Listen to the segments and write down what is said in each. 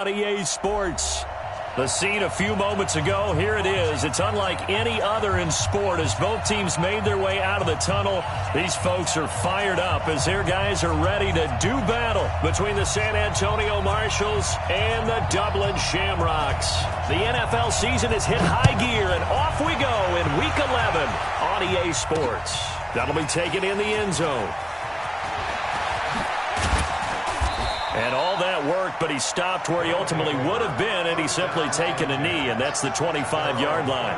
EA Sports. The scene a few moments ago, here it is. It's unlike any other in sport as both teams made their way out of the tunnel. These folks are fired up as their guys are ready to do battle between the San Antonio Marshals and the Dublin Shamrocks. The NFL season has hit high gear, and off we go in Week 11 on EA Sports. That'll be taken in the end zone. And all that worked, but he stopped where he ultimately would have been, and he's simply taken a knee, and that's the 25-yard line.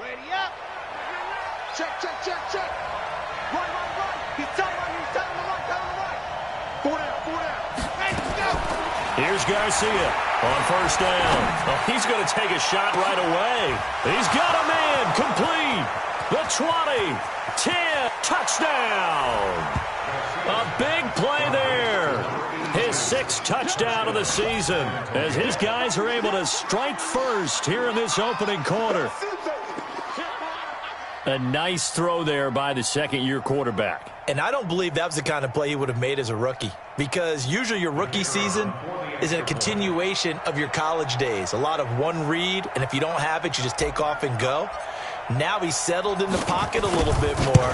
Ready up. Check, check, check, check. Right. He's telling the right. 4 down. Ready, go. Here's Garcia on first down. Oh, he's going to take a shot right away. He's got a man complete. The 20, 10, touchdown. A big play there. His 6th touchdown of the season as his guys are able to strike first here in this opening quarter. A nice throw there by the second-year quarterback. And I don't believe that was the kind of play he would have made as a rookie, because usually your rookie season is a continuation of your college days. A lot of one read, and if you don't have it, you just take off and go. Now he's settled in the pocket a little bit more,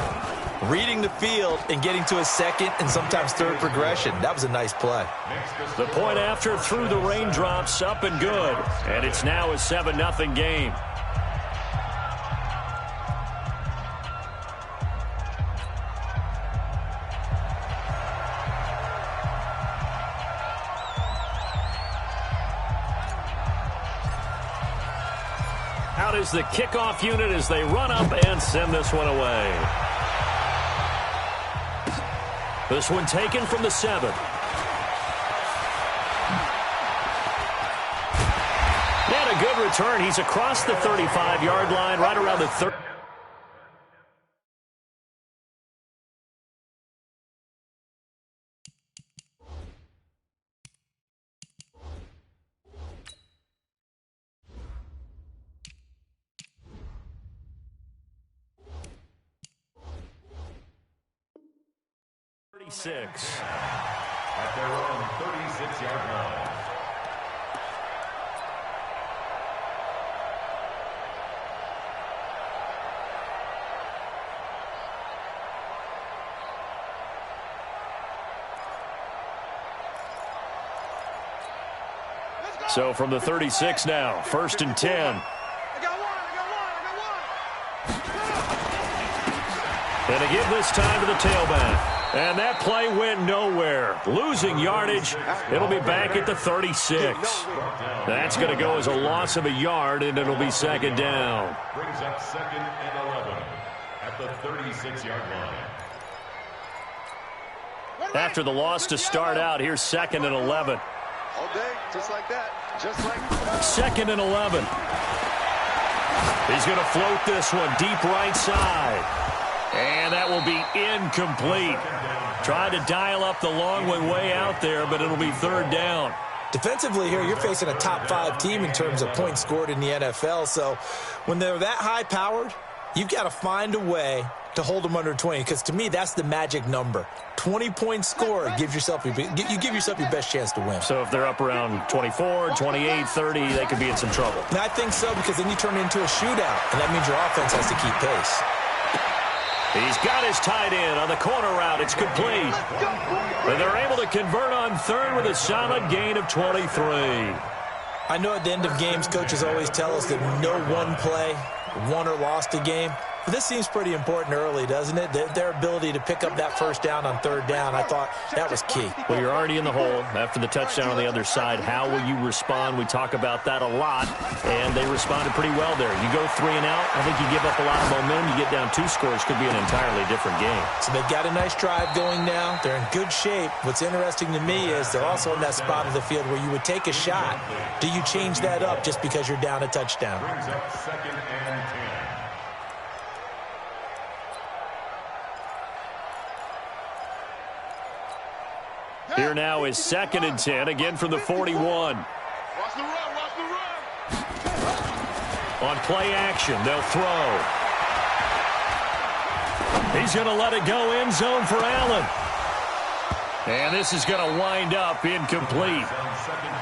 reading the field and getting to a second and sometimes third progression. That was a nice play. The point after through the raindrops, up and good. And it's now a 7-0 game. Out is the kickoff unit as they run up and send this one away. This one taken from the 7. And a good return. He's across the 35-yard line, right around the 30. At their own 36-yard line. So from the 36 now, 1st and 10. I got one. And to give this time to the tailback. And that play went nowhere. Losing yardage. It'll be back at the 36. That's going to go as a loss of a yard, and it'll be 2nd down. Brings up 2nd and 11 at the 36-yard line. After the loss to start out, here's 2nd and 11. All day, just like that. Just like 2nd and 11. He's going to float this one deep right side. And that will be incomplete. Tried to dial up the long way out there, but it'll be 3rd down. Defensively here, you're facing a top 5 team in terms of points scored in the NFL. So when they're that high-powered, you've got to find a way to hold them under 20, because to me, that's the magic number. 20 points scored gives yourself you give yourself your best chance to win. So if they're up around 24, 28, 30, they could be in some trouble. And I think so, because then you turn it into a shootout, and that means your offense has to keep pace. He's got his tight end on the corner route. It's complete. And they're able to convert on 3rd with a solid gain of 23. I know at the end of games, coaches always tell us that no one play won or lost a game. But this seems pretty important early, doesn't it? Their ability to pick up that 1st down on 3rd down, I thought that was key. Well, you're already in the hole after the touchdown on the other side. How will you respond? We talk about that a lot, and they responded pretty well there. You go 3 and out, I think you give up a lot of momentum. You get down 2 scores, could be an entirely different game. So they've got a nice drive going now. They're in good shape. What's interesting to me is they're also in that spot of the field where you would take a shot. Do you change that up just because you're down a touchdown? Brings up 2nd and 10. Here now is 2nd and 10, again from the 41. Watch the run, watch the run. On play action, they'll throw. He's going to let it go end zone for Allen. And this is going to wind up incomplete.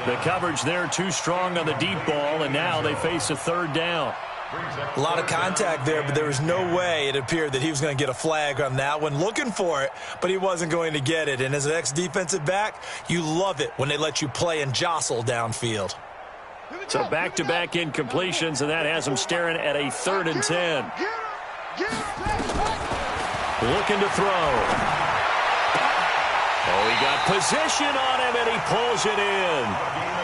The coverage there too strong on the deep ball, and now they face a 3rd down. A lot of contact there, but there was no way it appeared that he was going to get a flag on that one. Looking for it, but he wasn't going to get it. And as an ex-defensive back, you love it when they let you play and jostle downfield. So back-to-back incompletions, and that has him staring at a 3rd and 10. Looking to throw. Oh, he got position on him, and he pulls it in.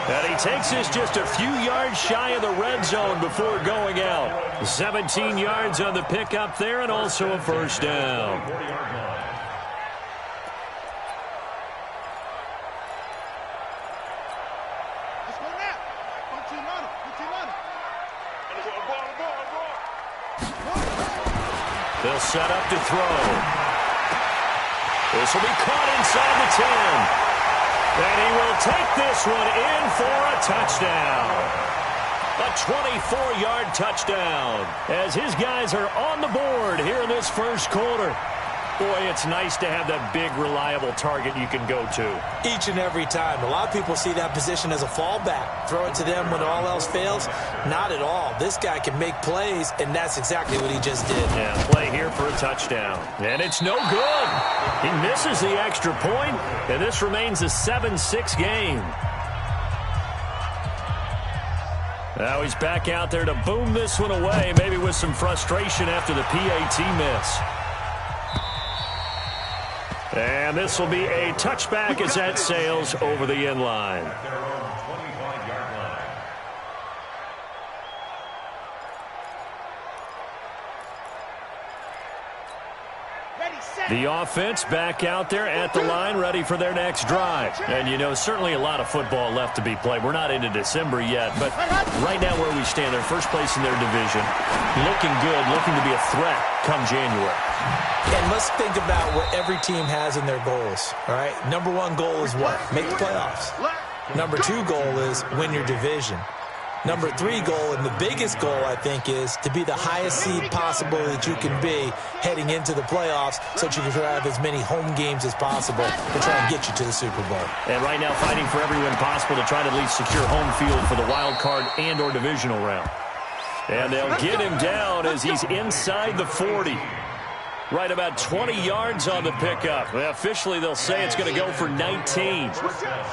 And he takes this just a few yards shy of the red zone before going out. 17 yards on the pickup there, and also a 1st down. Let's go now. Put your money. They'll set up to throw. This will be caught inside the 10. And he will take this one in for a touchdown. A 24-yard touchdown as his guys are on the board here in this 1st quarter. Boy, it's nice to have that big, reliable target you can go to. Each and every time. A lot of people see that position as a fallback. Throw it to them when all else fails. Not at all. This guy can make plays, and that's exactly what he just did. Yeah, play here for a touchdown. And it's no good. He misses the extra point, and this remains a 7-6 game. Now he's back out there to boom this one away, maybe with some frustration after the PAT miss. And this will be a touchback as that sails over the end line. The offense back out there at the line, ready for their next drive. And, you know, certainly a lot of football left to be played. We're not into December yet, but right now where we stand, they're first place in their division. Looking good, looking to be a threat come January. And let's think about what every team has in their goals, all right? Number 1 goal is what? Make the playoffs. Number 2 goal is win your division. Number 3 goal, and the biggest goal, I think, is to be the highest seed possible that you can be heading into the playoffs so that you can have as many home games as possible to try and get you to the Super Bowl. And right now fighting for every win possible to try to at least secure home field for the wild card and or divisional round. And they'll get him down as he's inside the 40. Right about 20 yards on the pickup. Well, officially, they'll say it's going to go for 19. Switch up.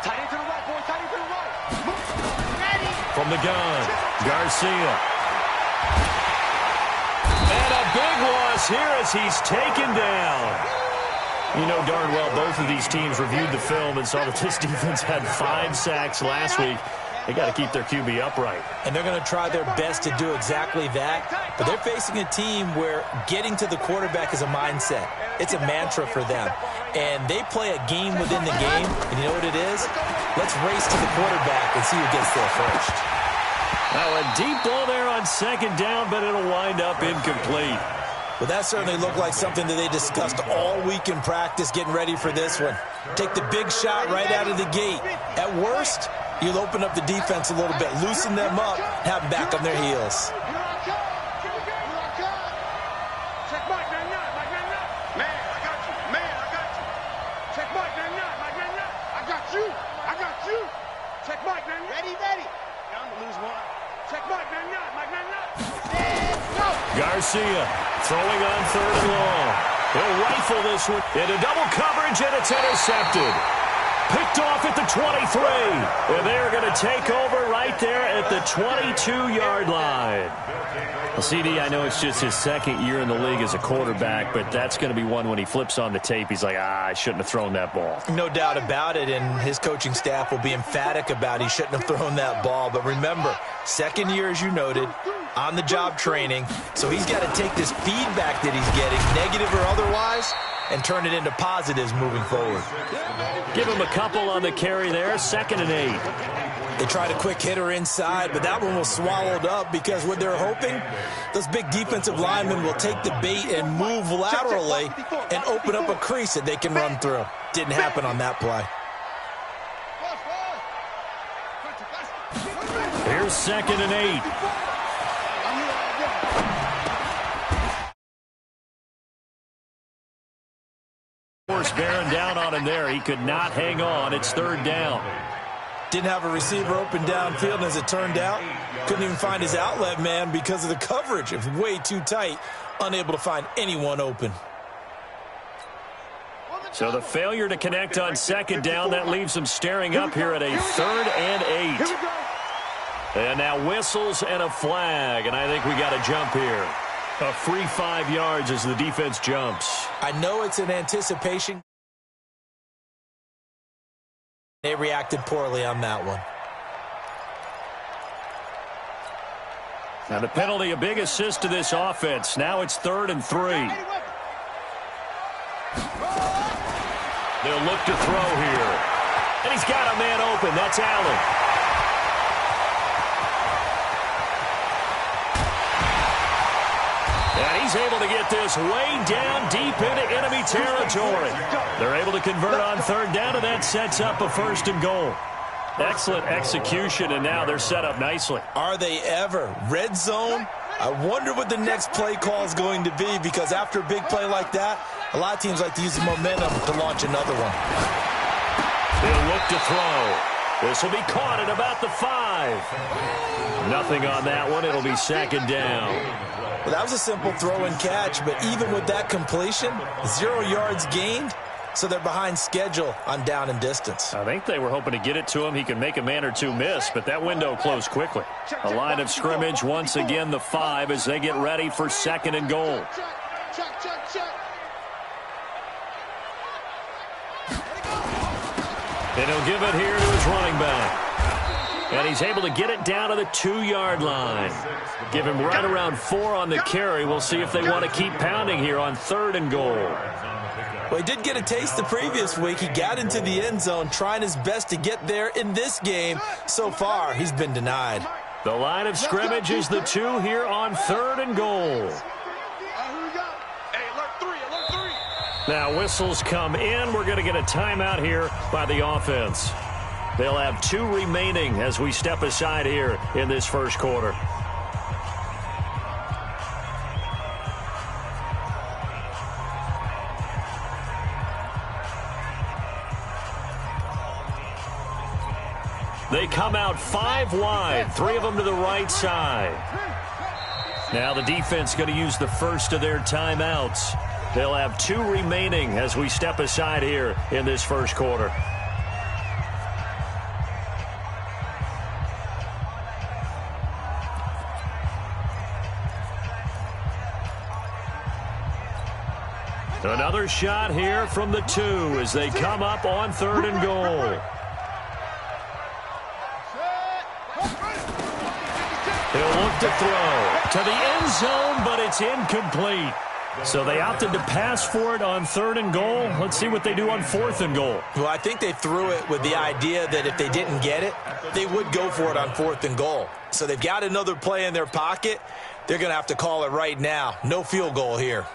Tight end to the right, boy. Tight end to the right. From the gun, Garcia. And a big loss here as he's taken down. You know darn well both of these teams reviewed the film and saw that this defense had 5 sacks last week. They got to keep their QB upright. And they're going to try their best to do exactly that. But they're facing a team where getting to the quarterback is a mindset. It's a mantra for them. And they play a game within the game. And you know what it is? Let's race to the quarterback and see who gets there first. Now a deep ball there on 2nd down, but it'll wind up incomplete. Well, that certainly looked like something that they discussed all week in practice getting ready for this one. Take the big shot right out of the gate. At worst, you'll open up the defense a little bit, loosen them up, have them back on their heels. Garcia throwing on 3rd and long. He'll rifle this one into double coverage, and it's intercepted. Picked off at the 23. And they're going to take over right there at the 22-yard line. Well, CD, I know it's just his 2nd year in the league as a quarterback, but that's going to be one when he flips on the tape. He's like, I shouldn't have thrown that ball. No doubt about it, and his coaching staff will be emphatic about he shouldn't have thrown that ball. But remember, 2nd year, as you noted, on-the-job training, so he's got to take this feedback that he's getting, negative or otherwise, and turn it into positives moving forward. Give him a couple on the carry there, 2nd and 8. They tried a quick hitter inside, but that one was swallowed up because what they're hoping, those big defensive linemen will take the bait and move laterally and open up a crease that they can run through. Didn't happen on that play. Here's 2nd and 8. Force bearing down on him there. He could not hang on. It's 3rd down. Didn't have a receiver open downfield, and as it turned out, couldn't even find his outlet man because of the coverage. It was way too tight, unable to find anyone open. So the failure to connect on 2nd down, that leaves him staring up here at a 3rd and 8. And now whistles and a flag, and I think we got a jump here. A free 5 yards as the defense jumps. I know it's an anticipation. They reacted poorly on that one. Now the penalty, a big assist to this offense. Now it's 3rd and 3. They'll look to throw here. And he's got a man open. That's Allen. And he's able to get this way down deep into enemy territory. They're able to convert on 3rd down, and that sets up a 1st and goal. Excellent execution, and now they're set up nicely. Are they ever? Red zone? I wonder what the next play call is going to be, because after a big play like that, a lot of teams like to use the momentum to launch another one. They'll look to throw. This will be caught at about the 5. Nothing on that one. It'll be 2nd down. Well, that was a simple throw and catch, but even with that completion, 0 yards gained, so they're behind schedule on down and distance. I think they were hoping to get it to him. He could make a man or two miss, but that window closed quickly. A line of scrimmage, once again the 5 as they get ready for 2nd and goal. And he'll give it here to his running back. And he's able to get it down to the 2-yard line. Give him right around 4 on the carry. We'll see if they want to keep pounding here on 3rd and goal. Well, he did get a taste the previous week. He got into the end zone trying his best to get there in this game. So far, he's been denied. The line of scrimmage is the 2 here on 3rd and goal. Now whistles come in. We're going to get a timeout here by the offense. They'll have 2 remaining as we step aside here in this first quarter. They come out 5 wide, 3 of them to the right side. Now the defense going to use the first of their timeouts. They'll have 2 remaining as we step aside here in this first quarter. Another shot here from the 2 as they come up on 3rd and goal. He'll look to throw to the end zone, but it's incomplete. So they opted to pass for it on 3rd and goal. Let's see what they do on 4th and goal. Well, I think they threw it with the idea that if they didn't get it, they would go for it on 4th and goal. So they've got another play in their pocket. They're going to have to call it right now. No field goal here.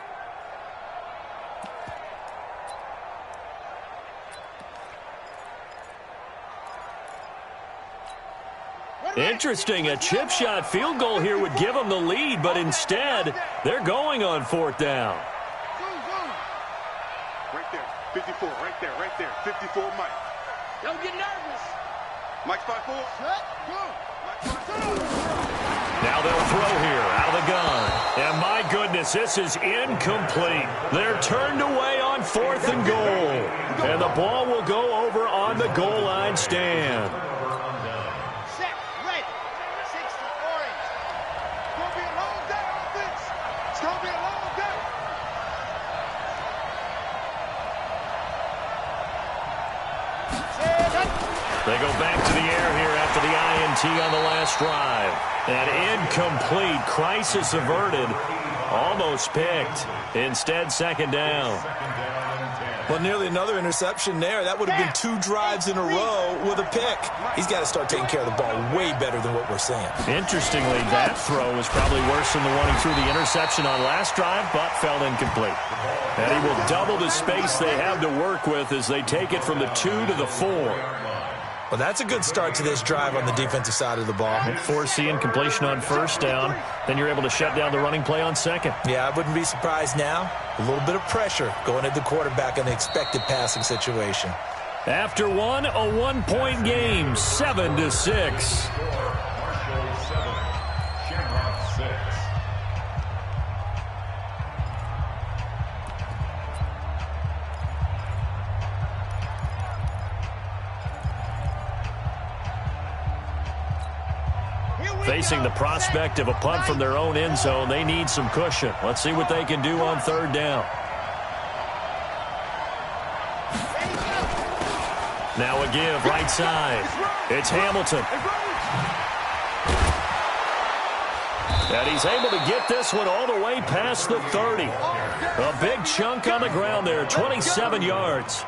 Interesting. A chip shot field goal here would give them the lead, but instead, they're going on 4th down. Right there. 54. Right there. 54, Mike. Don't get nervous. Mike's 5-4. Now they'll throw here out of the gun. And my goodness, this is incomplete. They're turned away on 4th and goal. And the ball will go over on the goal line stand. They go back to the air here after the INT on the last drive. And incomplete. Crisis averted. Almost picked. Instead, second down. Well, nearly another interception there. That would have been 2 drives in a row with a pick. He's got to start taking care of the ball way better than what we're seeing. Interestingly, that throw was probably worse than the one he threw the interception on last drive, but fell incomplete. And he will double the space they have to work with as they take it from the 2 to the 4. Well, that's a good start to this drive on the defensive side of the ball. Force incompletion on first down. Then you're able to shut down the running play on second. Yeah, I wouldn't be surprised now. A little bit of pressure going at the quarterback in the expected passing situation. After one, a 1-point game, 7-6. Facing the prospect of a punt from their own end zone, they need some cushion. Let's see what they can do on third down. Now a give, right side. It's Hamilton. And he's able to get this one all the way past the 30. A big chunk on the ground there, 27 yards.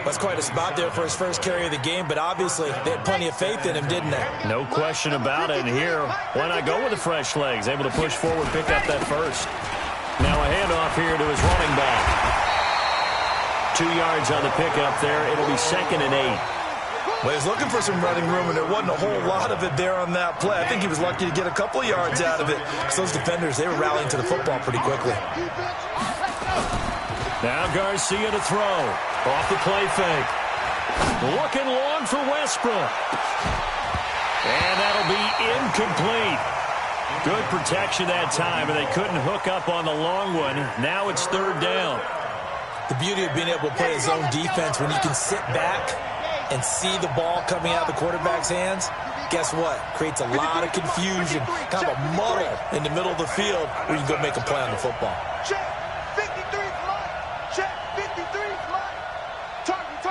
That's quite a spot there for his first carry of the game, but obviously they had plenty of faith in him, didn't they? No question about it. And here, why not go with the fresh legs? Able to push forward, pick up that first. Now a handoff here to his running back. 2 yards on the pickup there. It'll be 2nd and 8. Well, he's looking for some running room, and there wasn't a whole lot of it there on that play. I think he was lucky to get a couple of yards out of it. Because those defenders, they were rallying to the football pretty quickly. Now Garcia to throw. Off the play fake. Looking long for Westbrook. And that'll be incomplete. Good protection that time, and they couldn't hook up on the long one. Now it's third down. The beauty of being able to play a zone defense when you can sit back and see the ball coming out of the quarterback's hands, guess what? Creates a lot of confusion, kind of a muddle in the middle of the field where you can go make a play on the football. Check. 53 fly. Check. 53 fly. Target.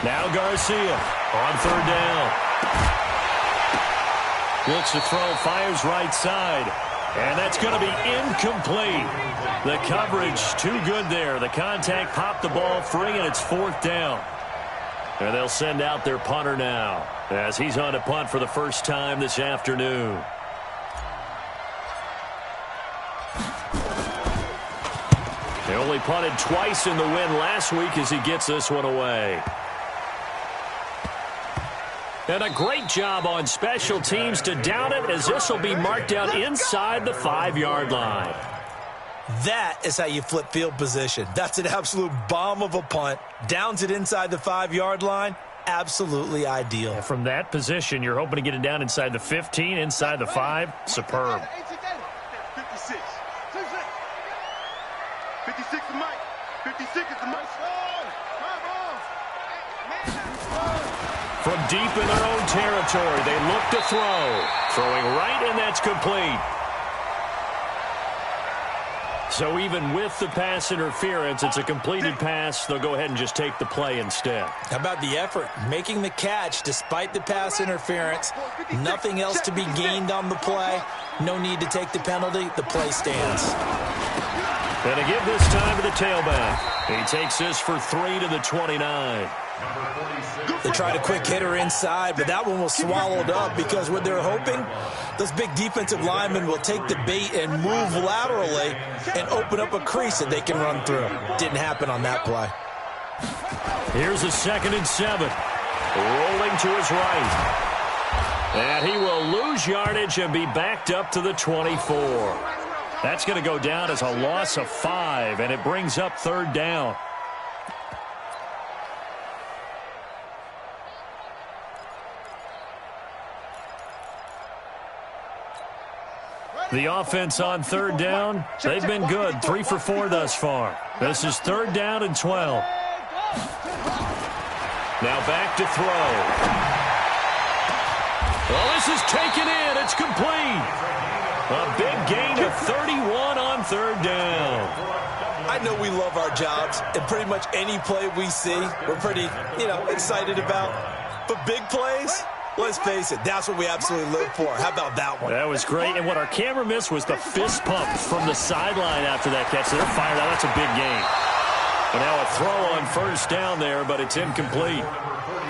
Now Garcia on third down. Looks to throw, fires right side. And that's going to be incomplete. The coverage too good there. The contact popped the ball free, and it's fourth down. And they'll send out their punter now as he's on to punt for the first time this afternoon. They only punted twice in the win last week as he gets this one away. And a great job on special teams to down it, as this will be marked down inside the 5-yard line. That is how you flip field position. That's an absolute bomb of a punt. Downs it inside the 5-yard line. Absolutely ideal. And from that position, you're hoping to get it down inside the 15, inside the 5. Superb. 56. 56 to Mike. 56 is the Mike. From deep in their own territory, they look to throw. Throwing right, and that's complete. So even with the pass interference, it's a completed pass. They'll go ahead and just take the play instead. How about the effort? Making the catch despite the pass interference. Nothing else to be gained on the play. No need to take the penalty. The play stands. And to give this time to the tailback. He takes this for 3 to the 29. They tried a quick hitter inside, but that one was swallowed up because what they're hoping, those big defensive linemen will take the bait and move laterally and open up a crease that they can run through. Didn't happen on that play. Here's a 2nd and 7. Rolling to his right. And he will lose yardage and be backed up to the 24. That's going to go down as a loss of 5, and it brings up third down. The offense on third down, they've been good. 3 for 4 thus far. This is third down and 12. Now back to throw. Well, this is taken in. It's complete. A big gain of 31 on third down. I know we love our jobs, and pretty much any play we see, we're pretty, excited about. But big plays, Let's face it, that's what we absolutely live for. How about that one? That was great. And what our camera missed was the fist pump from the sideline after that catch. So they're fired out. That's a big game. And now a throw on first down there, but it's incomplete.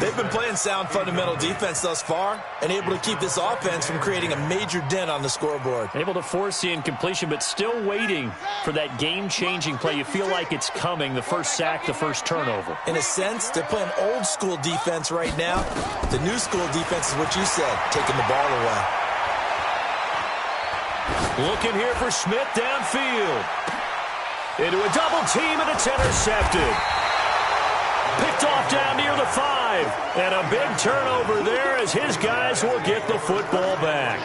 They've been playing sound fundamental defense thus far and able to keep this offense from creating a major dent on the scoreboard. Able to force the incompletion, but still waiting for that game-changing play. You feel like it's coming, the first sack, the first turnover. In a sense, they're playing old-school defense right now. The new-school defense is what you said, taking the ball away. Looking here for Smith downfield. Into a double team, and it's intercepted. Picked off down near the 5. And a big turnover there as his guys will get the football back.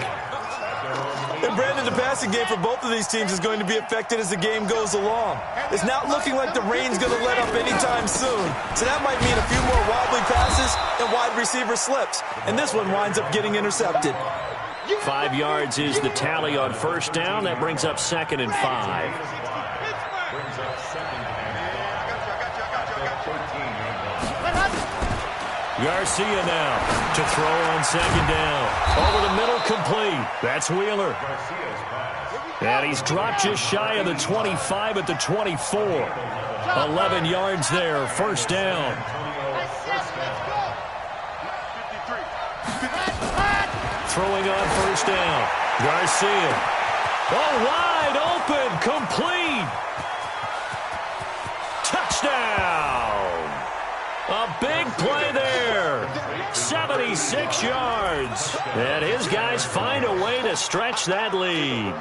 And Brandon, the passing game for both of these teams is going to be affected as the game goes along. It's not looking like the rain's going to let up anytime soon. So that might mean a few more wobbly passes and wide receiver slips. And this one winds up getting intercepted. 5 yards is the tally on first down. That brings up 2nd and 5. Garcia now to throw on 2nd down. Over the middle, complete. That's Wheeler. And he's dropped just shy of the 25 at the 24. 11 yards there, first down. Throwing on first down. Garcia. Oh, wide open, complete. Touchdown. A big play there. 76 yards. And his guys find a way to stretch that lead.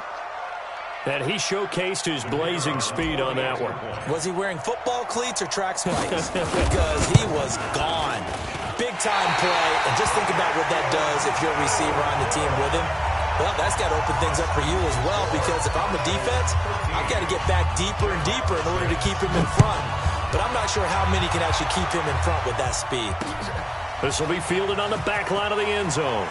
And he showcased his blazing speed on that one. Was he wearing football cleats or track spikes? Because he was gone. Big-time play. And just think about what that does if you're a receiver on the team with him. Well, that's got to open things up for you as well, because if I'm a defense, I've got to get back deeper and deeper in order to keep him in front. But I'm not sure how many can actually keep him in front with that speed. This will be fielded on the back line of the end zone.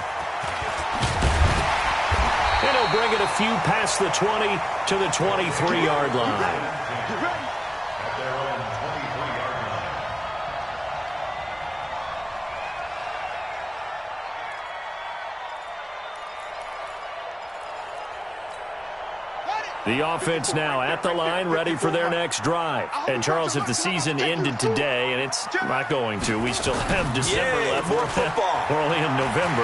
And he'll bring it a few past the 20 to the 23-yard line. The offense now at the line, ready for their next drive. And, Charles, if the season ended today, and it's not going to, we still have December left. More football. We're only in November.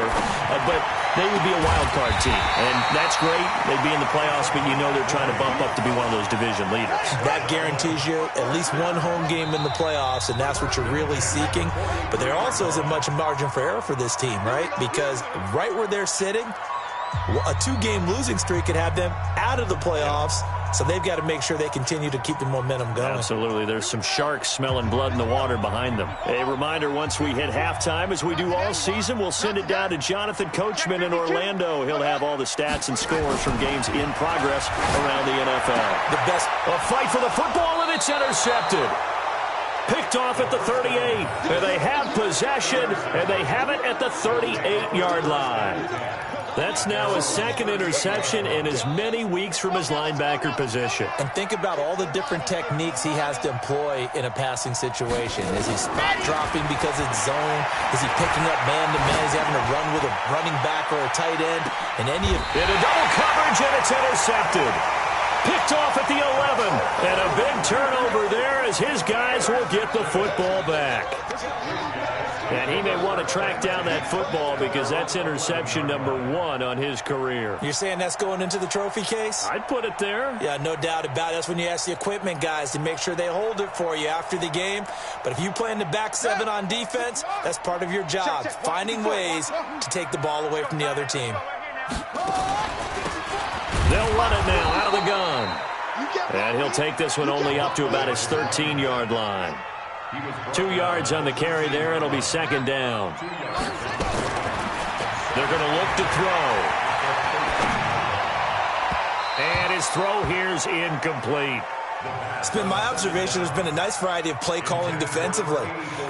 But they would be a wild card team. And that's great. They'd be in the playoffs, but you know they're trying to bump up to be one of those division leaders. That guarantees you at least one home game in the playoffs, and that's what you're really seeking. But there also isn't much margin for error for this team, right? Because right where they're sitting, a 2-game losing streak could have them out of the playoffs, so they've got to make sure they continue to keep the momentum going. Absolutely. There's some sharks smelling blood in the water behind them. A reminder, once we hit halftime, as we do all season, we'll send it down to Jonathan Coachman in Orlando. He'll have all the stats and scores from games in progress around the NFL. The best. A fight for the football, and it's intercepted. Picked off at the 38. And they have possession, and they have it at the 38-yard line. That's now his 2nd interception in as many weeks from his linebacker position. And think about all the different techniques he has to employ in a passing situation. Is he spot dropping because it's zone? Is he picking up man-to-man? Is he having to run with a running back or a tight end? And any of in a double coverage, and it's intercepted. Picked off at the 11. And a big turnover there as his guys will get the football back. And he may want to track down that football because that's interception number 1 on his career. You're saying that's going into the trophy case? I'd put it there. Yeah, no doubt about it. That's when you ask the equipment guys to make sure they hold it for you after the game. But if you play in the back 7 on defense, that's part of your job, finding ways to take the ball away from the other team. They'll run it now out of the gun. And he'll take this one only up to about his 13-yard line. 2 yards on the carry there. It'll be 2nd down. They're going to look to throw. And his throw here's incomplete. It's been my observation there's been a nice variety of play calling defensively.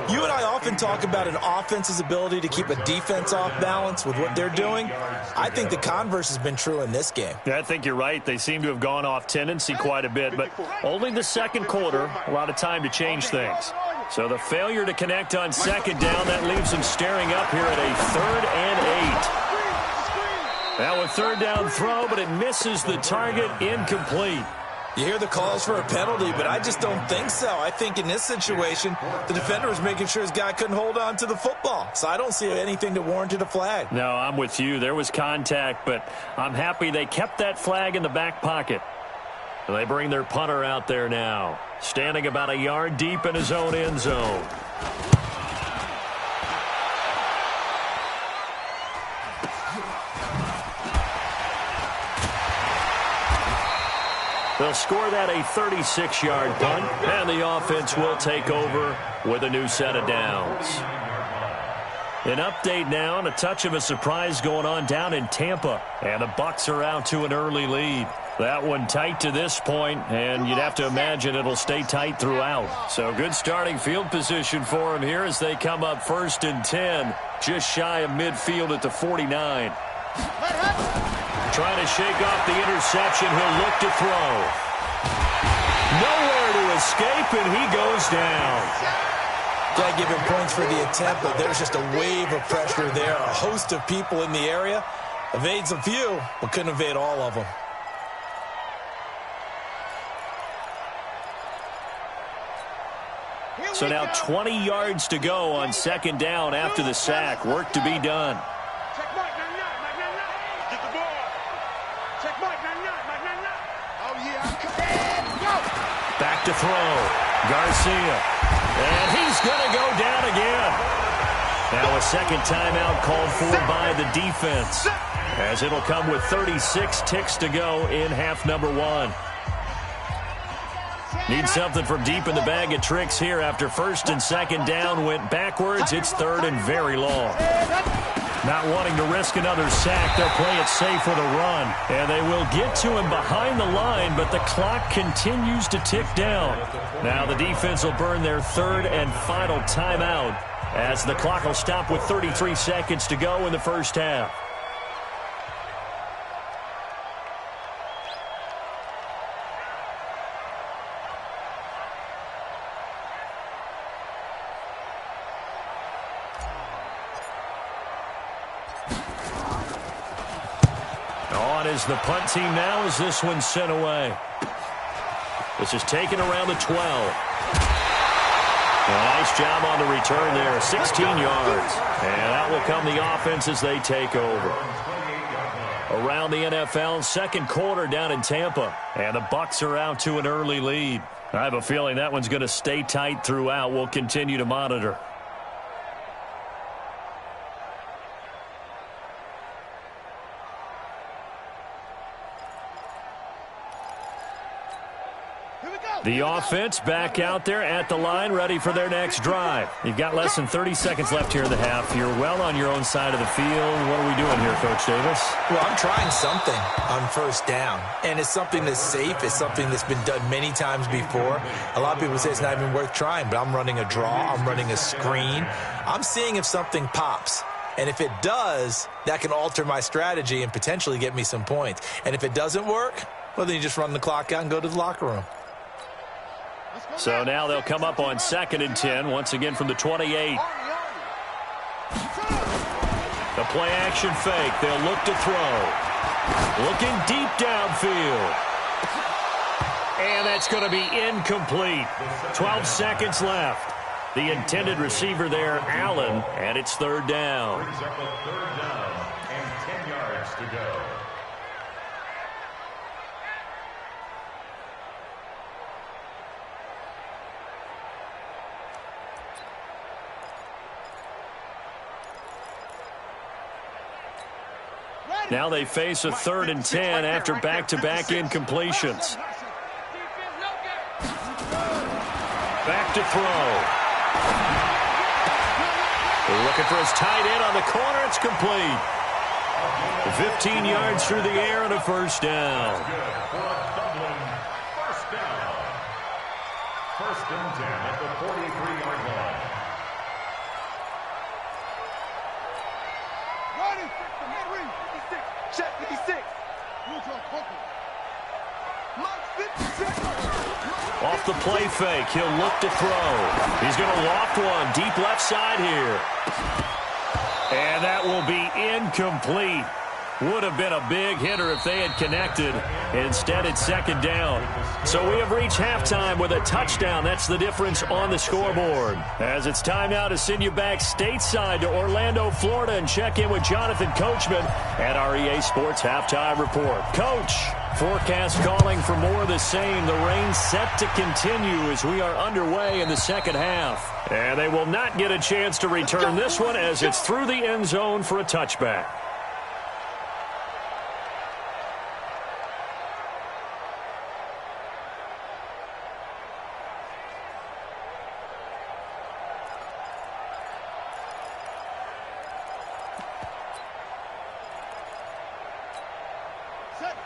You and I often talk about an offense's ability to keep a defense off balance with what they're doing. I think the converse has been true in this game. Yeah, I think you're right. They seem to have gone off tendency quite a bit, but only the second quarter, a lot of time to change things. So the failure to connect on second down, that leaves them staring up here at a 3rd and 8. Now a third down throw, but it misses the target, incomplete. You hear the calls for a penalty, but I just don't think so. I think in this situation, the defender was making sure his guy couldn't hold on to the football. So I don't see anything that warranted a flag. No, I'm with you. There was contact, but I'm happy they kept that flag in the back pocket. And they bring their punter out there now, standing about a yard deep in his own end zone. They'll score that a 36-yard punt, and the offense will take over with a new set of downs. An update now, and a touch of a surprise going on down in Tampa. And the Bucs are out to an early lead. That one tight to this point, and you'd have to imagine it'll stay tight throughout. So good starting field position for them here as they come up 1st and 10, just shy of midfield at the 49. Trying to shake off the interception. He'll look to throw. Nowhere to escape, and he goes down. Got to give him points for the attempt, but there's just a wave of pressure there. A host of people in the area. Evades a few, but couldn't evade all of them. So now 20 yards to go on second down after the sack. Work to be done. Back to throw. Garcia. And he's going to go down again. Now a second timeout called for by the defense, as it'll come with 36 ticks to go in half number 1. Need something from deep in the bag of tricks here after 1st and 2nd down went backwards. It's 3rd and very long. Not wanting to risk another sack, they'll play it safe with a run. And they will get to him behind the line, but the clock continues to tick down. Now the defense will burn their 3rd and final timeout, as the clock will stop with 33 seconds to go in the first half. Is the punt team now as this one's sent away. This is taken around the 12. Nice job on the return there, 16 yards. And out will come the offense as they take over. Around the NFL, second quarter down in Tampa. And the Bucs are out to an early lead. I have a feeling that one's going to stay tight throughout. We'll continue to monitor. The offense back out there at the line, ready for their next drive. You've got less than 30 seconds left here in the half. You're well on your own side of the field. What are we doing here, Coach Davis? Well, I'm trying something on 1st down, and it's something that's safe. It's something that's been done many times before. A lot of people say it's not even worth trying, but I'm running a draw. I'm running a screen. I'm seeing if something pops. And if it does, that can alter my strategy and potentially get me some points. And if it doesn't work, well, then you just run the clock out and go to the locker room. So now they'll come up on 2nd and 10, once again from the 28. The play action fake. They'll look to throw. Looking deep downfield. And that's going to be incomplete. 12 seconds left. The intended receiver there, Allen, and it's 3rd down. Brings up a 3rd down and 10 yards to go. Now they face a 3rd and 10 after back-to-back incompletions. Back to throw. They're looking for his tight end on the corner. It's complete. 15 yards through the air and a 1st down. First and 10 at the 43-yard line. Ready. Henry. 56. Check 56. Mike 56. Off the play fake, he'll look to throw. He's going to loft one deep left side here. And that will be incomplete. Would have been a big hitter if they had connected. Instead, it's second down. So we have reached halftime with a touchdown. That's the difference on the scoreboard. As it's time now to send you back stateside to Orlando, Florida, and check in with Jonathan Coachman at our EA Sports Halftime Report. Coach, forecast calling for more of the same. The rain set to continue as we are underway in the second half. And they will not get a chance to return this one as it's through the end zone for a touchback.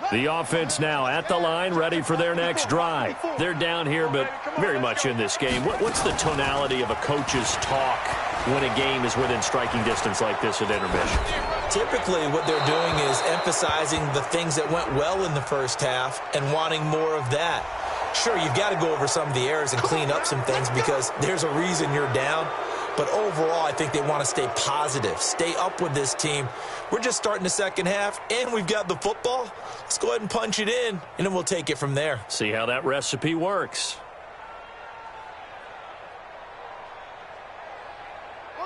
The offense now at the line, ready for their next drive. They're down here, but very much in this game. What's the tonality of a coach's talk when a game is within striking distance like this at intermission? Typically, what they're doing is emphasizing the things that went well in the first half and wanting more of that. Sure, you've got to go over some of the errors and clean up some things because there's a reason you're down. But overall, I think they want to stay positive, stay up with this team. We're just starting the second half, and we've got the football. Let's go ahead and punch it in, and then we'll take it from there. See how that recipe works.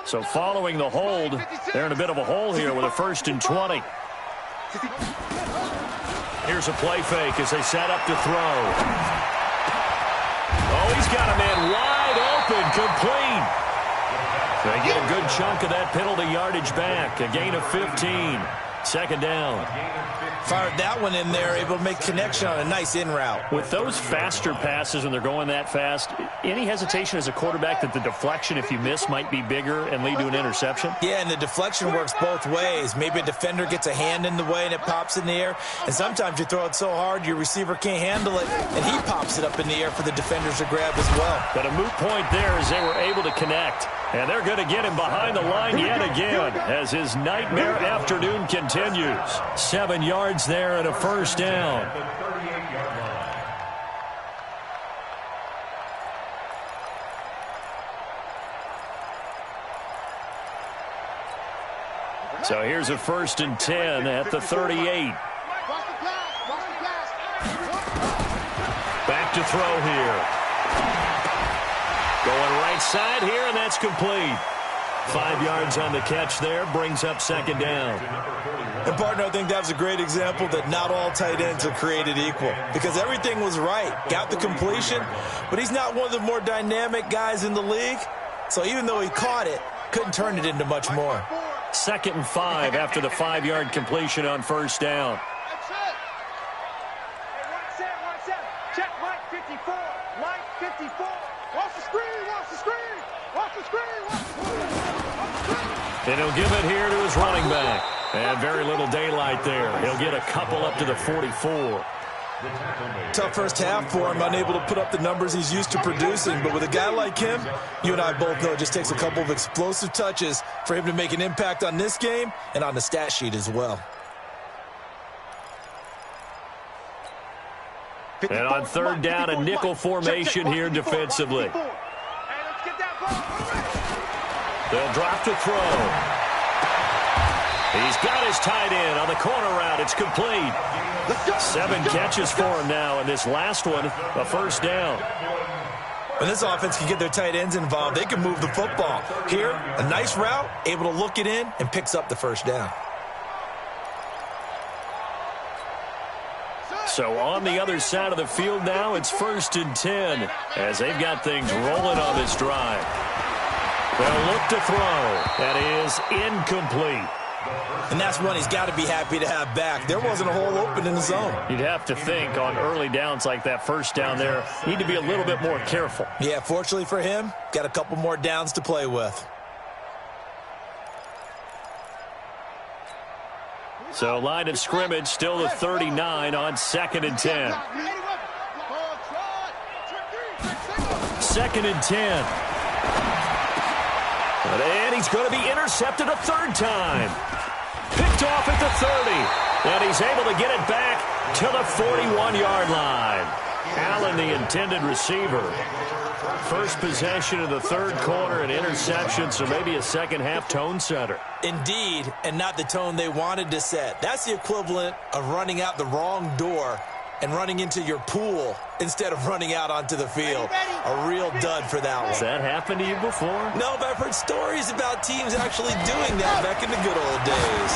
So following the hold, they're in a bit of a hole here with a 1st and 20. Here's a play fake as they set up to throw. Oh, he's got a man wide open, complete. They get a good chunk of that penalty yardage back. A gain of 15. Second down. Fired that one in there, able to make connection on a nice in route. With those faster passes when they're going that fast, any hesitation as a quarterback that the deflection, if you miss, might be bigger and lead to an interception? Yeah, and the deflection works both ways. Maybe a defender gets a hand in the way and it pops in the air. And sometimes you throw it so hard your receiver can't handle it, and he pops it up in the air for the defenders to grab as well. But a moot point there as they were able to connect. And they're going to get him behind the line yet again as his nightmare afternoon continues. 7 yards there and a first down. So here's a 1st and 10 at the 38. Back to throw here. Going right side here, and that's complete. 5 yards on the catch there, brings up second down. And, partner, I think that was a great example that not all tight ends are created equal because everything was right. Got the completion, but he's not one of the more dynamic guys in the league. So even though he caught it, couldn't turn it into much more. 2nd and 5 after the 5-yard completion on first down. Check Mike 54. Mike 54. Watch the screen. Watch the screen. Watch the screen. Watch the screen. And he'll give it here to his running back. And very little daylight there. He'll get a couple up to the 44. Tough first half for him, unable to put up the numbers he's used to producing. But with a guy like him, you and I both know it just takes a couple of explosive touches for him to make an impact on this game and on the stat sheet as well. And on third down, a nickel formation here defensively. They'll drop to throw. He's got his tight end on the corner route. It's complete. 7 catches for him now, and this last one, a first down. When this offense can get their tight ends involved, they can move the football. Here, a nice route, able to look it in, and picks up the first down. So on the other side of the field now, it's 1st and 10 as they've got things rolling on this drive. They'll look to throw. That is incomplete. And that's one he's got to be happy to have back. There wasn't a hole open in the zone. You'd have to think on early downs like that first down there, need to be a little bit more careful. Yeah, fortunately for him, got a couple more downs to play with. So line of scrimmage still the 39 on 2nd and 10. 2nd and 10. And he's going to be intercepted a third time. Picked off at the 30. And he's able to get it back to the 41-yard line. Allen, the intended receiver. First possession of the third quarter, an interception, so maybe a second-half tone setter. Indeed, and not the tone they wanted to set. That's the equivalent of running out the wrong door and running into your pool instead of running out onto the field. A real dud for that one. Has that happened to you before? No, but I've heard stories about teams actually doing that back in the good old days.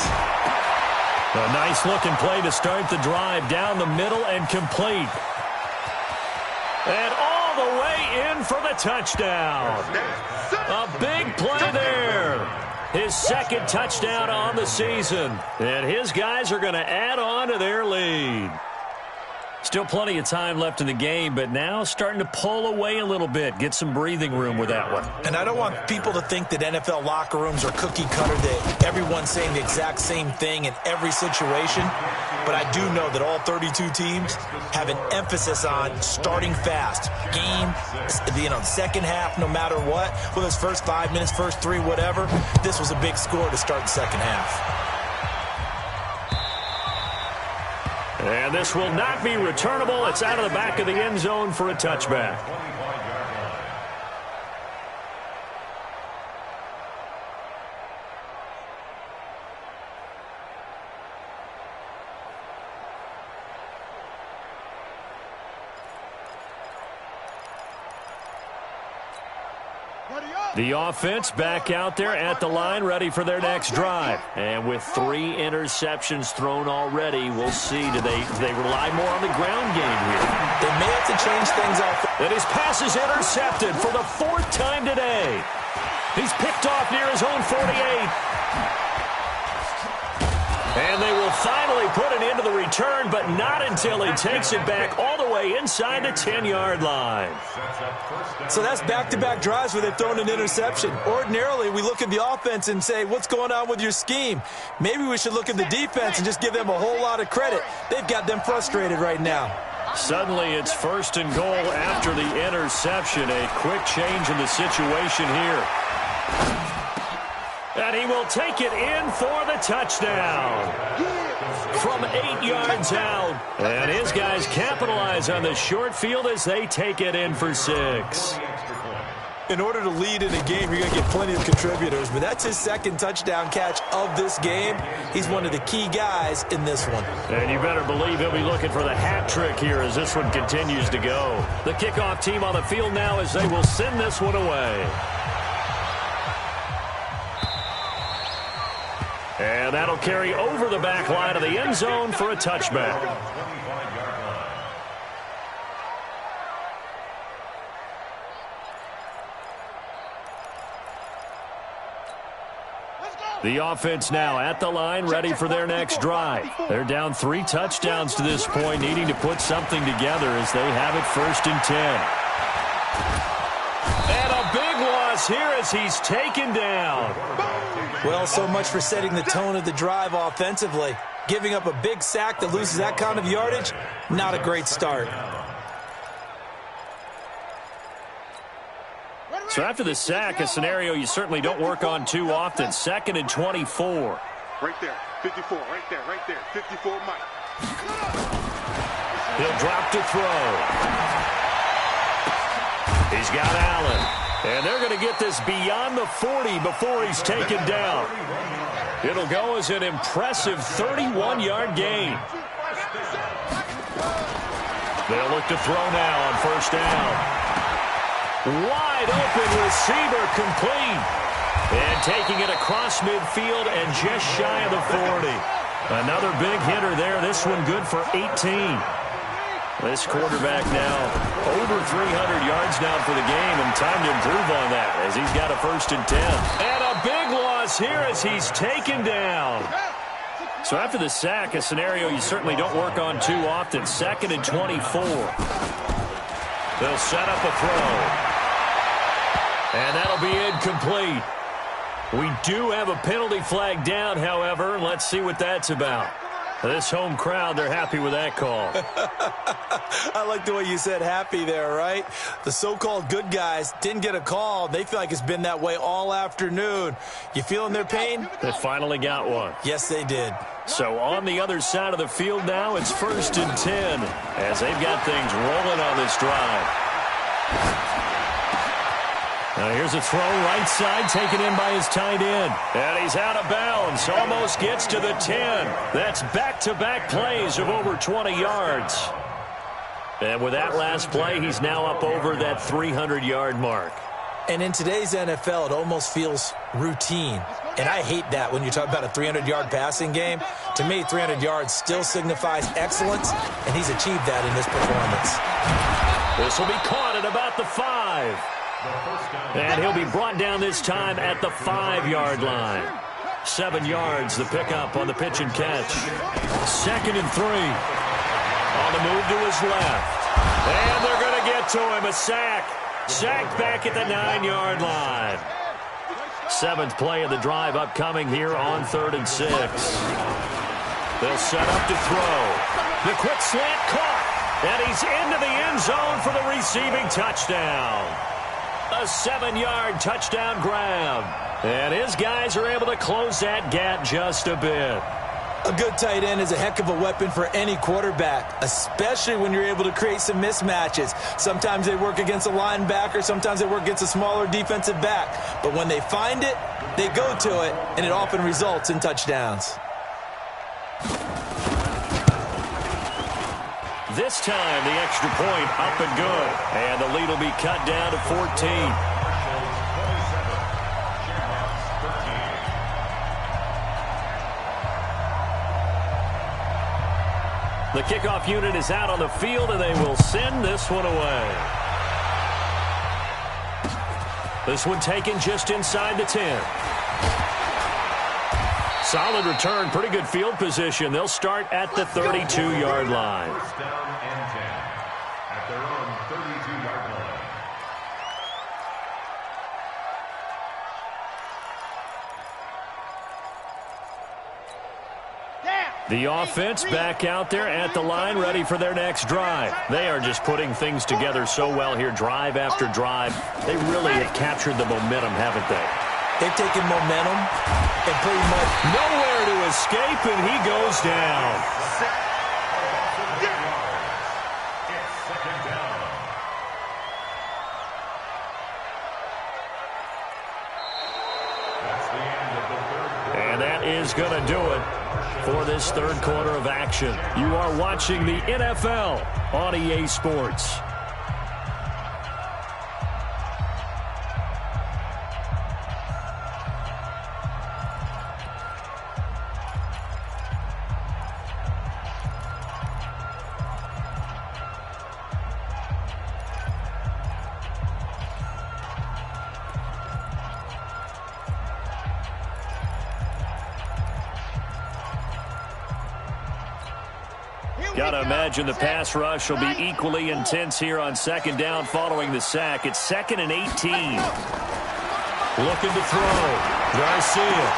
A nice-looking play to start the drive down the middle and complete. And all the way in for the touchdown. A big play there. His second touchdown on the season. And his guys are going to add on to their lead. Still plenty of time left in the game, but now starting to pull away a little bit. Get some breathing room with that one. And I don't want people to think that NFL locker rooms are cookie cutter, that everyone's saying the exact same thing in every situation. But I do know that all 32 teams have an emphasis on starting fast. Game, second half, no matter what. Whether it's first 5 minutes, first 3, whatever. This was a big score to start the second half. And this will not be returnable. It's out of the back of the end zone for a touchback. The offense back out there at the line, ready for their next drive. And with 3 interceptions thrown already, we'll see. Do they rely more on the ground game here? They may have to change things up. And his pass is intercepted for the 4th time today. He's picked off near his own 48. And they will finally put an end to the return, but not until he takes it back all the way inside the 10-yard line. So that's back-to-back drives where they've thrown an interception. Ordinarily, we look at the offense and say, what's going on with your scheme? Maybe we should look at the defense and just give them a whole lot of credit. They've got them frustrated right now. Suddenly, it's 1st and goal after the interception. A quick change in the situation here. And he will take it in for the touchdown. From 8 yards out. And his guys capitalize on the short field as they take it in for 6. In order to lead in a game, you're going to get plenty of contributors. But that's his 2nd touchdown catch of this game. He's one of the key guys in this one. And you better believe he'll be looking for the hat trick here as this one continues to go. The kickoff team on the field now as they will send this one away. And that'll carry over the back line of the end zone for a touchback. The offense now at the line, ready for their next drive. They're down 3 touchdowns to this point, needing to put something together as they have it 1st and 10. And a big loss here as he's taken down. Well, so much for setting the tone of the drive offensively. Giving up a big sack that loses that kind of yardage, not a great start. So after the sack, a scenario you certainly don't work on too often. 2nd and 24. Right there, 54, right there, 54, Mike. He'll drop to throw. He's got Allen. And they're going to get this beyond the 40 before he's taken down. It'll go as an impressive 31-yard gain. They'll look to throw now on 1st down. Wide open receiver complete. And taking it across midfield and just shy of the 40. Another big hitter there. This one good for 18. This quarterback now over 300 yards now for the game, and time to improve on that as he's got a 1st and 10. And a big loss here as he's taken down. So after the sack, a scenario you certainly don't work on too often. 2nd and 24. They'll set up a throw. And that'll be incomplete. We do have a penalty flag down, however. Let's see what that's about. This home crowd, they're happy with that call. I like the way you said happy there, right? The so-called good guys didn't get a call. They feel like it's been that way all afternoon. You feeling their pain? They finally got one. Yes, they did. So on the other side of the field now, it's 1st and 10 as they've got things rolling on this drive. Now here's a throw right side taken in by his tight end. And he's out of bounds. Almost gets to the 10. That's back-to-back plays of over 20 yards. And with that last play, he's now up over that 300-yard mark. And in today's NFL, it almost feels routine. And I hate that when you talk about a 300-yard passing game. To me, 300 yards still signifies excellence, and he's achieved that in this performance. This will be caught at about the 5. And he'll be brought down this time at the 5-yard line. 7 yards, the pickup on the pitch and catch. 2nd and 3. On the move to his left. And they're going to get to him. A sack. Sacked back at the 9-yard line. 7th play of the drive upcoming here on 3rd and 6. They'll set up to throw. The quick slant caught. And he's into the end zone for the receiving touchdown. A 7-yard touchdown grab. And his guys are able to close that gap just a bit. A good tight end is a heck of a weapon for any quarterback, especially when you're able to create some mismatches. Sometimes they work against a linebacker, sometimes they work against a smaller defensive back. But when they find it, they go to it, and it often results in touchdowns. This time, the extra point up and good. And the lead will be cut down to 14. The kickoff unit is out on the field, and they will send this one away. This one taken just inside the 10. Solid return, pretty good field position. They'll start at the 32-yard line. First down and 10 at their own 32-yard line. The offense back out there at the line, ready for their next drive. They are just putting things together so well here, drive after drive. They really have captured the momentum, haven't they? They've taken momentum and pretty much nowhere to escape, and he goes down. It's 2nd down. That's the end of the 3rd quarter. And that is going to do it for this 3rd quarter of action. You are watching the NFL on EA Sports. Got to imagine the pass rush will be equally intense here on 2nd down following the sack. It's 2nd and 18. Looking to throw. Garcia.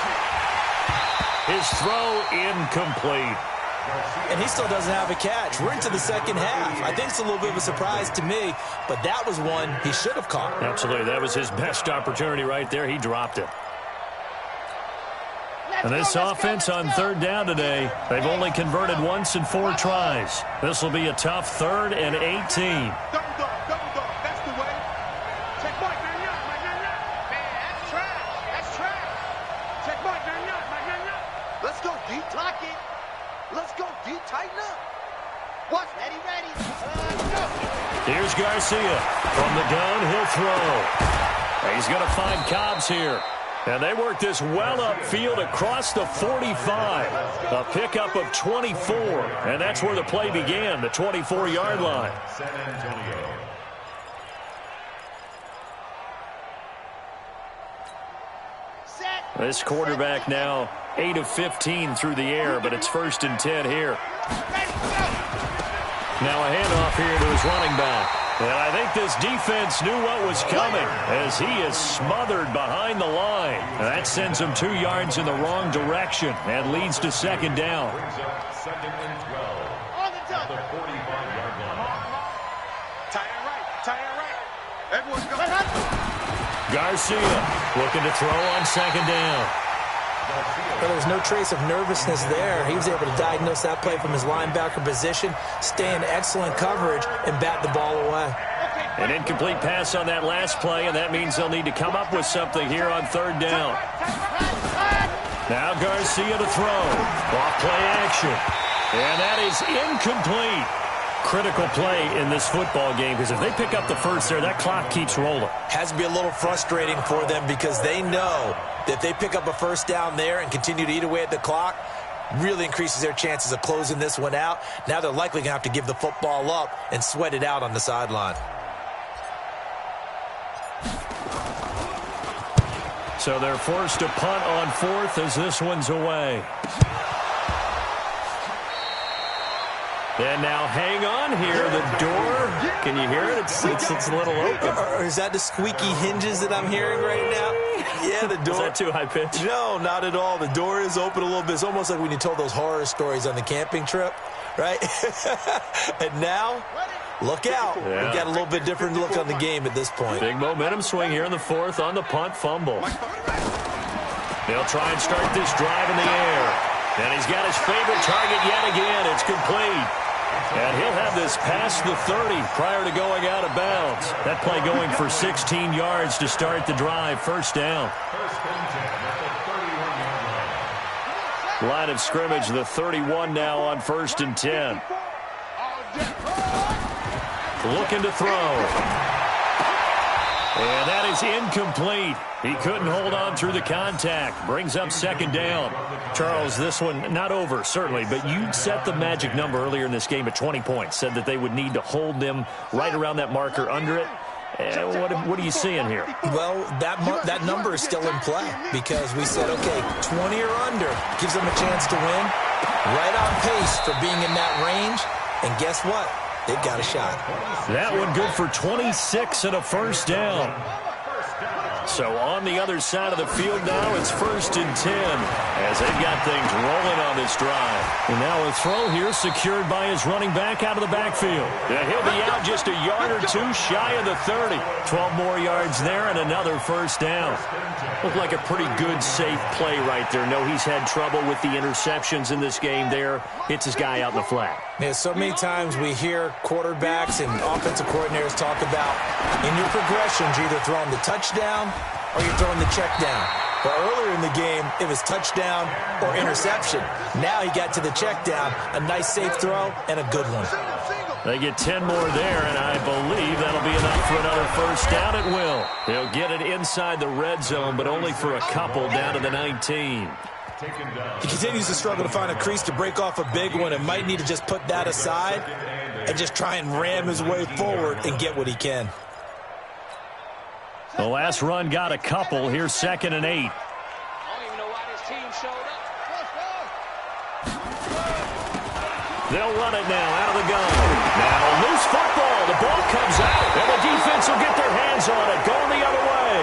His throw incomplete. And he still doesn't have a catch. We're into the 2nd half. I think it's a little bit of a surprise to me, but that was one he should have caught. Absolutely. That was his best opportunity right there. He dropped it. And this offense on 3rd down today, they've only converted once in 4 tries. This will be a tough 3rd and 18. Double dog, that's the way. Check Mike, man, that's trash. That's trash. Check Mike, man. Let's go deep, lock it. Let's go deep, tighten up. Watch, ready. Go. Here's Garcia. From the gun, he'll throw. He's going to find Cobbs here. And they work this well upfield across the 45. A pickup of 24. And that's where the play began, the 24-yard line. San Antonio. This quarterback now 8 of 15 through the air, but it's 1st and 10 here. Now a handoff here to his running back. And I think this defense knew what was coming as he is smothered behind the line. And that sends him 2 yards in the wrong direction and leads to second down. Second and 12. At the 45-yard line. Tie it right. Everyone go. Garcia looking to throw on second down. Well, there was no trace of nervousness there. He was able to diagnose that play from his linebacker position, stay in excellent coverage, and bat the ball away. An incomplete pass on that last play, and that means they'll need to come up with something here on third down. Now Garcia to throw. Off play action. And that is incomplete. Critical play in this football game because if they pick up the first there, that clock keeps rolling. Has to be a little frustrating for them because they know that if they pick up a first down there and continue to eat away at the clock, really increases their chances of closing this one out. Now they're likely going to have to give the football up and sweat it out on the sideline. So they're forced to punt on fourth as this one's away. And now hang on here. The door, can you hear it? It's a little open. Or is that the squeaky hinges that I'm hearing right now? Yeah, the door. Is that too high pitch? No, not at all. The door is open a little bit. It's almost like when you told those horror stories on the camping trip, right? And now, look out. Yeah. We've got a little bit different look on the game at this point. Big momentum swing here in the fourth on the punt fumble. They'll try and start this drive in the air. And he's got his favorite target yet again. It's complete. And he'll have this past the 30 prior to going out of bounds. That play going for 16 yards to start the drive. First down. Line of scrimmage, the 31 now on 1st and 10. Looking to throw. And that is incomplete. He couldn't hold on through the contact. Brings up second down. Charles, this one not over, certainly, but you set the magic number earlier in this game at 20 points. Said that they would need to hold them right around that marker under it. What are you seeing here? Well, that number is still in play because we said, okay, 20 or under gives them a chance to win. Right on pace for being in that range. And guess what? They've got a shot. That one good for 26 and a first down. So on the other side of the field now, it's 1st and 10 as they've got things rolling on this drive. And now a throw here secured by his running back out of the backfield. Yeah, he'll be out just a yard or two shy of the 30. 12 more yards there and another first down. Looked like a pretty good, safe play right there. No, he's had trouble with the interceptions in this game there. Hits his guy out in the flat. Yeah, so many times we hear quarterbacks and offensive coordinators talk about in your progressions, you're either throwing the touchdown or you're throwing the check down. But earlier in the game, it was touchdown or interception. Now he got to the check down, a nice safe throw, and a good one. They get 10 more there, and I believe that'll be enough for another first down. It will. They'll get it inside the red zone, but only for a couple down to the 19. He continues to struggle to find a crease to break off a big one and might need to just put that aside and just try and ram his way forward and get what he can. The last run got a couple. Here's 2nd and 8. I don't even know why this team showed up. They'll run it now out of the gun. Now loose football. The ball comes out, and the defense will get their hands on it. Going the other way.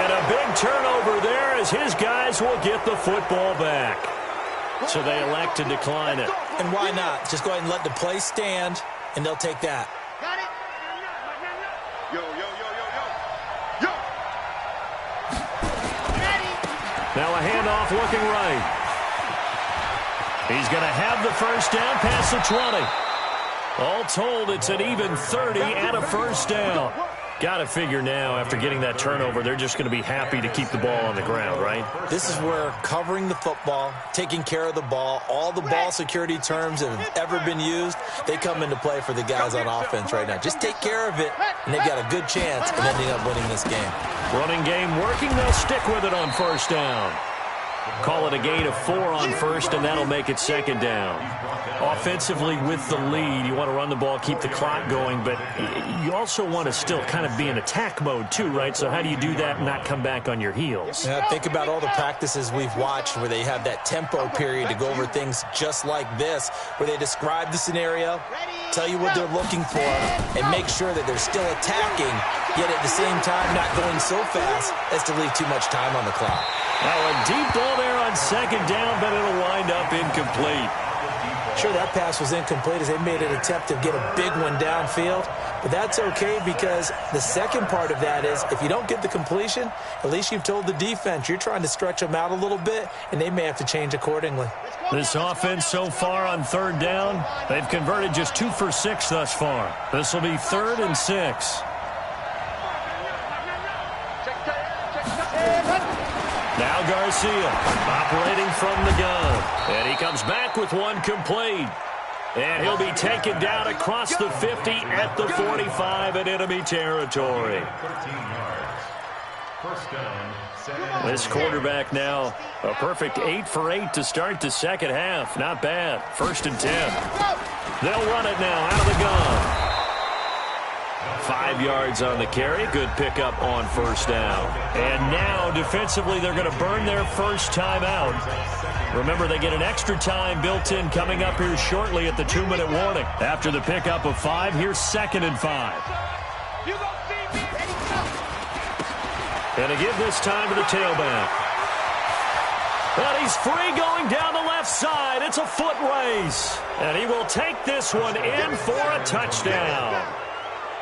And a big turnover there as his guys will get the football back. So they elect to decline it. And why not? Just go ahead and let the play stand, and they'll take that. Got it? Yo, yo, yo, yo, yo. Yo! Ready? Now a handoff looking right. He's going to have the first down past the 20. All told, it's an even 30 and a first down. Got to figure now, after getting that turnover, they're just going to be happy to keep the ball on the ground, right? This is where covering the football, taking care of the ball, all the ball security terms that have ever been used, they come into play for the guys on offense right now. Just take care of it, and they've got a good chance of ending up winning this game. Running game working. They'll stick with it on first down. Call it a gain of 4 on first, and that'll make it second down. Offensively with the lead, you want to run the ball, keep the clock going, but you also want to still kind of be in attack mode too, right? So how do you do that and not come back on your heels? Yeah, think about all the practices we've watched where they have that tempo period to go over things just like this, where they describe the scenario, tell you what they're looking for, and make sure that they're still attacking, yet at the same time not going so fast as to leave too much time on the clock. Now a deep ball there on second down, but it'll wind up incomplete. Sure, that pass was incomplete as they made an attempt to get a big one downfield, but that's okay because the second part of that is if you don't get the completion, at least you've told the defense you're trying to stretch them out a little bit, and they may have to change accordingly. This offense so far on third down, they've converted just 2 for 6 thus far. This will be 3rd and 6. Now Garcia operating from the gun. And he comes back with one complete. And he'll be taken down across the 50 at the 45 in enemy territory. 13 yards. First down, 7. This quarterback now a perfect 8 for 8 to start the second half. Not bad. 1st and 10. They'll run it now out of the gun. 5 yards on the carry. Good pickup on first down. And now, defensively, they're going to burn their first timeout. Remember, they get an extra time built in coming up here shortly at the 2-minute warning. After the pickup of 5, here's 2nd and 5. And to give this time to the tailback. And he's free going down the left side. It's a foot race. And he will take this one in for a touchdown.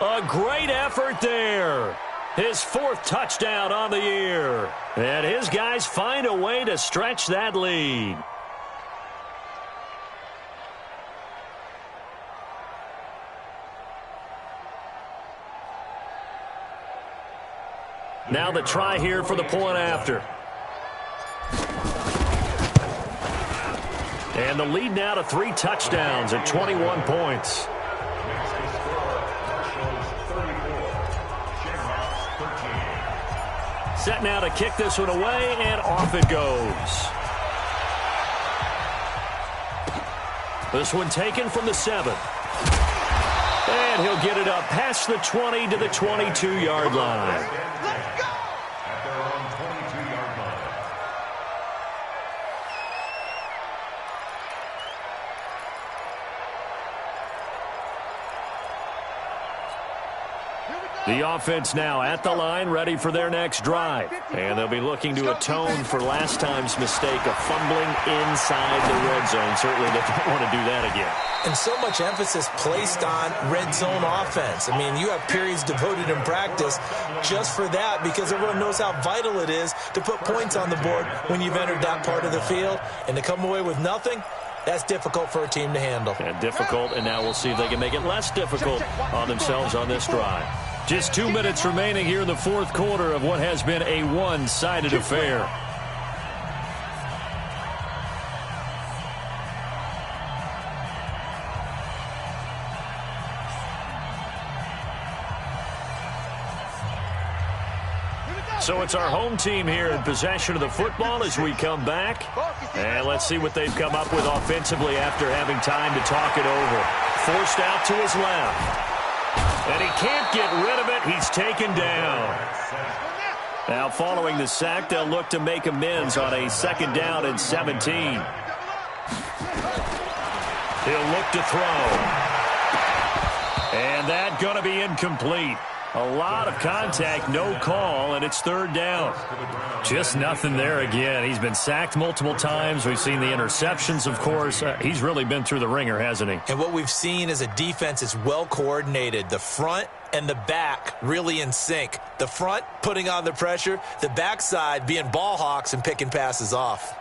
A great effort there. His 4th touchdown on the year. And his guys find a way to stretch that lead. Now the try here for the point after. And the lead now to 3 touchdowns at 21 points. Set now to kick this one away, and off it goes. This one taken from the 7. And he'll get it up past the 20 to the 22-yard line. Let's go! At their own 22-yard line. The offense now at the line, ready for their next drive. And they'll be looking to atone for last time's mistake of fumbling inside the red zone. Certainly they don't want to do that again. And so much emphasis placed on red zone offense. I mean, you have periods devoted in practice just for that because everyone knows how vital it is to put points on the board when you've entered that part of the field. And to come away with nothing, that's difficult for a team to handle. And difficult, and now we'll see if they can make it less difficult on themselves on this drive. Just 2 minutes remaining here in the 4th quarter of what has been a one-sided affair. So it's our home team here in possession of the football as we come back. And let's see what they've come up with offensively after having time to talk it over. Forced out to his left. And he can't get rid of it. He's taken down. Now following the sack, they'll look to make amends on a 2nd down and 17. He'll look to throw. And that going to be incomplete. A lot of contact, no call, and it's 3rd down. Just nothing there again. He's been sacked multiple times. We've seen the interceptions, of course. He's really been through the ringer, hasn't he? And what we've seen is a defense that's well coordinated. The front and the back really in sync. The front putting on the pressure, the backside being ball hawks and picking passes off.